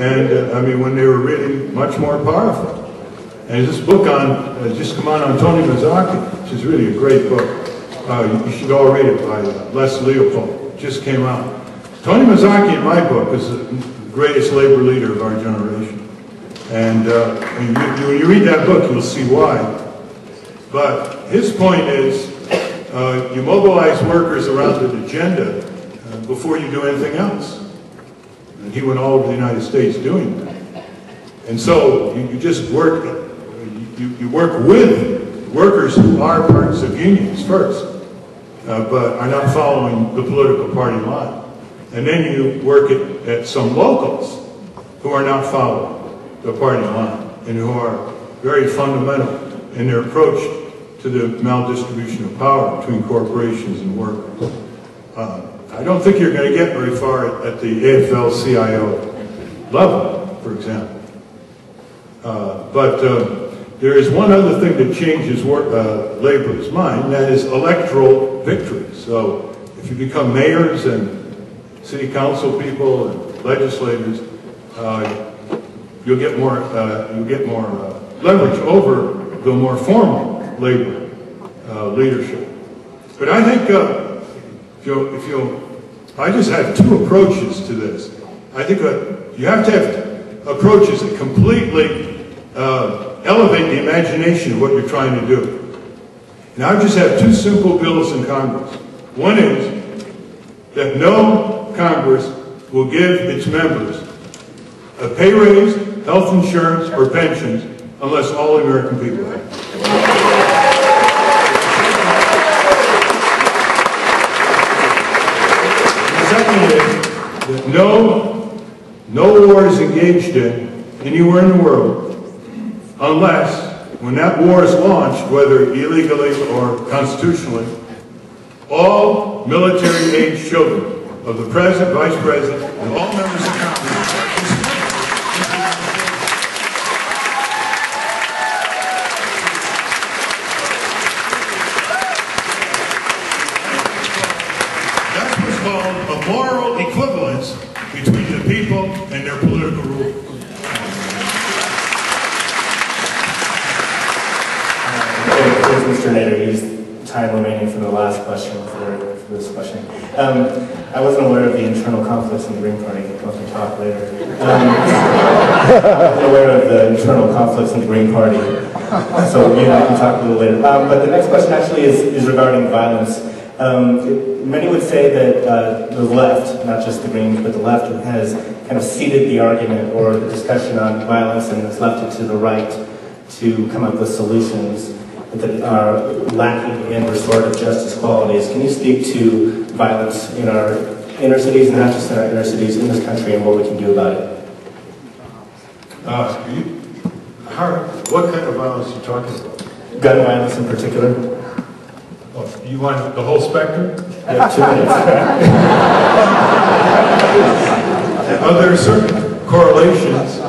and I mean when they were really much more powerful. And this book on, just come on Tony Mazzocchi, which is really a great book. You should all read it by Les Leopold. It just came out. Tony Mazzocchi, in my book, is the greatest labor leader of our generation. And when you read that book, you'll see why. But his point is, you mobilize workers around an agenda before you do anything else. And he went all over the United States doing that. And so you just work, you work with workers who are parts of unions first, but are not following the political party line. And then you work at some locals who are not following the party line and who are very fundamental in their approach to the maldistribution of power between corporations and workers. I don't think you're going to get very far at the AFL-CIO level, for example. But there is one other thing that changes labor's mind, and that is electoral victory. So if you become mayors and city council people and legislators, you'll get more leverage over the more formal labor leadership. But I think I just have two approaches to this. I think you have to have approaches that completely elevate the imagination of what you're trying to do. And I just have two simple bills in Congress. One is that no Congress will give its members a pay raise, health insurance, or pensions unless all American people have it. The second is that no war is engaged in anywhere in the world unless, when that war is launched, whether illegally or constitutionally, all military-aged children of the President, Vice President, and all members of Congress that's what's called a moral equivalence between the people and their political rule. Mr. Nader used time remaining for the last question for this question. I wasn't aware of the internal conflicts in the Green Party. We can talk later. I wasn't aware of the internal conflicts in the Green Party, so you and I can talk a little later. But the next question actually is regarding violence. Many would say that the left, not just the Greens, but the left has kind of ceded the argument or the discussion on violence and has left it to the right to come up with solutions that are lacking in restorative justice qualities. Can you speak to violence in our inner cities, and not just in our inner cities, in this country, and what we can do about it? What kind of violence are you talking about? Gun violence in particular. Oh, you want the whole spectrum? Yeah, 2 minutes. Well, there are certain correlations.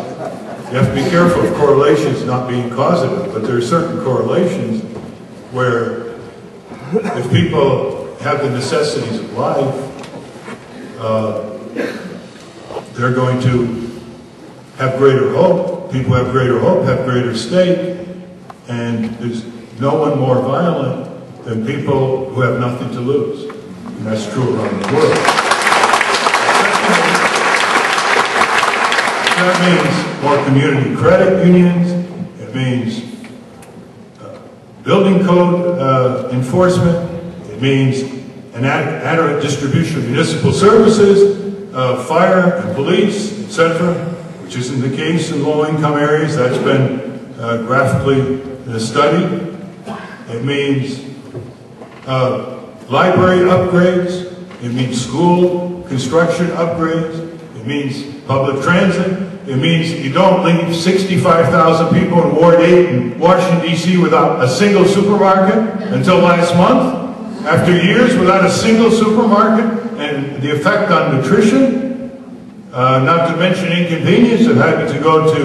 You have to be careful of correlations not being causative, but there are certain correlations where if people have the necessities of life, they're going to have greater hope. People have greater hope, have greater stake, and there's no one more violent than people who have nothing to lose. And that's true around the world. That means more community credit unions. It means building code enforcement. It means an adequate distribution of municipal services, fire and police, etc., which isn't the case in low-income areas. That's been graphically studied. It means library upgrades. It means school construction upgrades. It means public transit. It means you don't leave 65,000 people in Ward 8 in Washington, D.C. without a single supermarket until last month. After years without a single supermarket, and the effect on nutrition, not to mention inconvenience of having to go to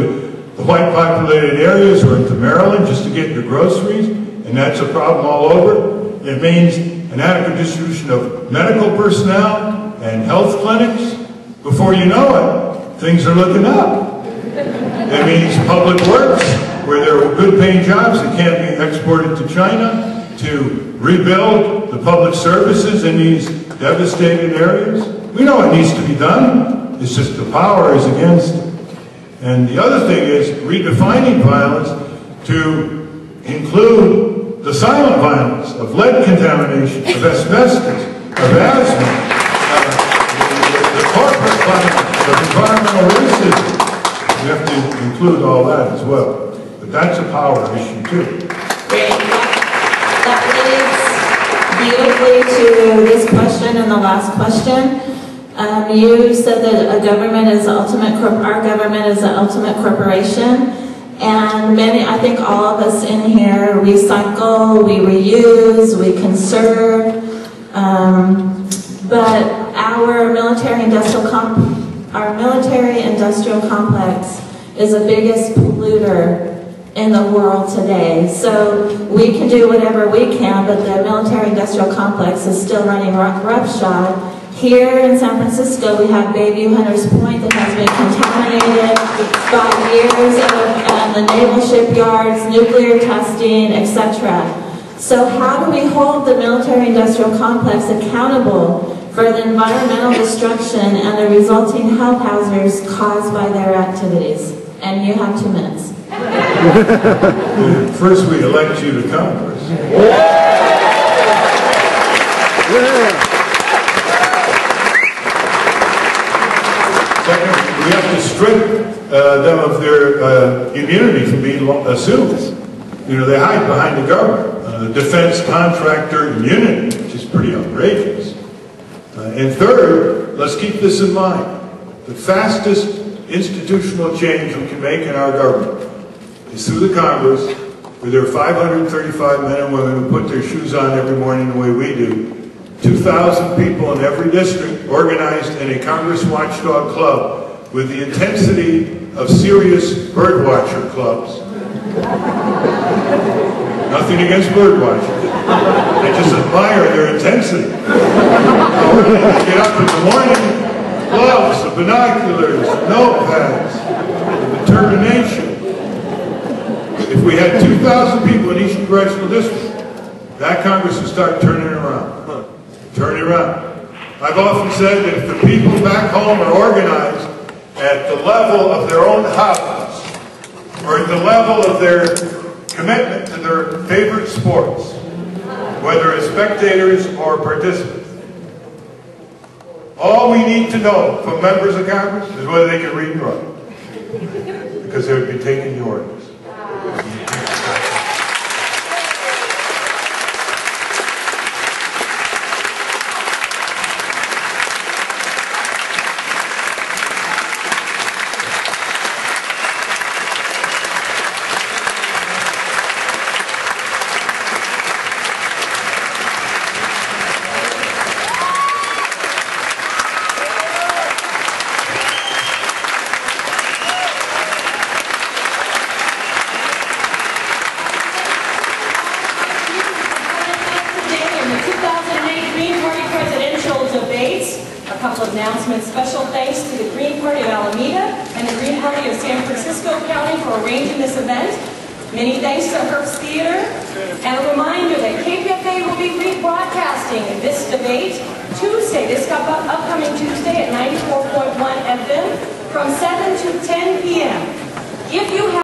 the white populated areas or into Maryland just to get your groceries, and that's a problem all over. It means an adequate distribution of medical personnel and health clinics. Before you know it, things are looking up. It means public works, where there are good-paying jobs that can't be exported to China, to rebuild the public services in these devastated areas. We know it needs to be done. It's just the power is against it. And the other thing is redefining violence to include the silent violence of lead contamination, of asbestos, of asthma, the corporate violence, of environmental racism. We have to include all that as well. But that's a power issue too. Great. That leads beautifully to this question and the last question. You said that our government is the ultimate corporation, and I think all of us in here recycle, we reuse, we conserve, but our military-industrial complex is the biggest polluter in the world today. So we can do whatever we can, but the military-industrial complex is still running roughshod. Here in San Francisco, we have Bayview Hunters Point that has been contaminated by years of the naval shipyards, nuclear testing, etc. So how do we hold the military-industrial complex accountable for the environmental destruction and the resulting health hazards caused by their activities? And you have 2 minutes. First, we elect you to Congress. Second, we have to strip them of their immunity from being sued. You know, they hide behind the government. Defense contractor immunity, which is pretty outrageous. And third, let's keep this in mind. The fastest institutional change we can make in our government is through the Congress, where there are 535 men and women who put their shoes on every morning the way we do. 2,000 people in every district organized in a Congress Watchdog Club with the intensity of serious birdwatcher clubs. Nothing against birdwatchers. I just admire their intensity. They get up in the morning, gloves, the binoculars, notepads, the determination. If we had 2,000 people in each congressional district, that Congress would start turning around. Turning around. I've often said that if the people back home are organized at the level of their own house, or at the level of their commitment to their favorite sports, whether as spectators or participants, all we need to know from members of Congress is whether they can read and write, because they would be taking the orders. A couple of announcements. Special thanks to the Green Party of Alameda and the Green Party of San Francisco County for arranging this event. Many thanks to Herbst Theater. And a reminder that KPFA will be rebroadcasting this debate Tuesday, this upcoming Tuesday at 94.1 FM from 7 to 10 p.m. If you have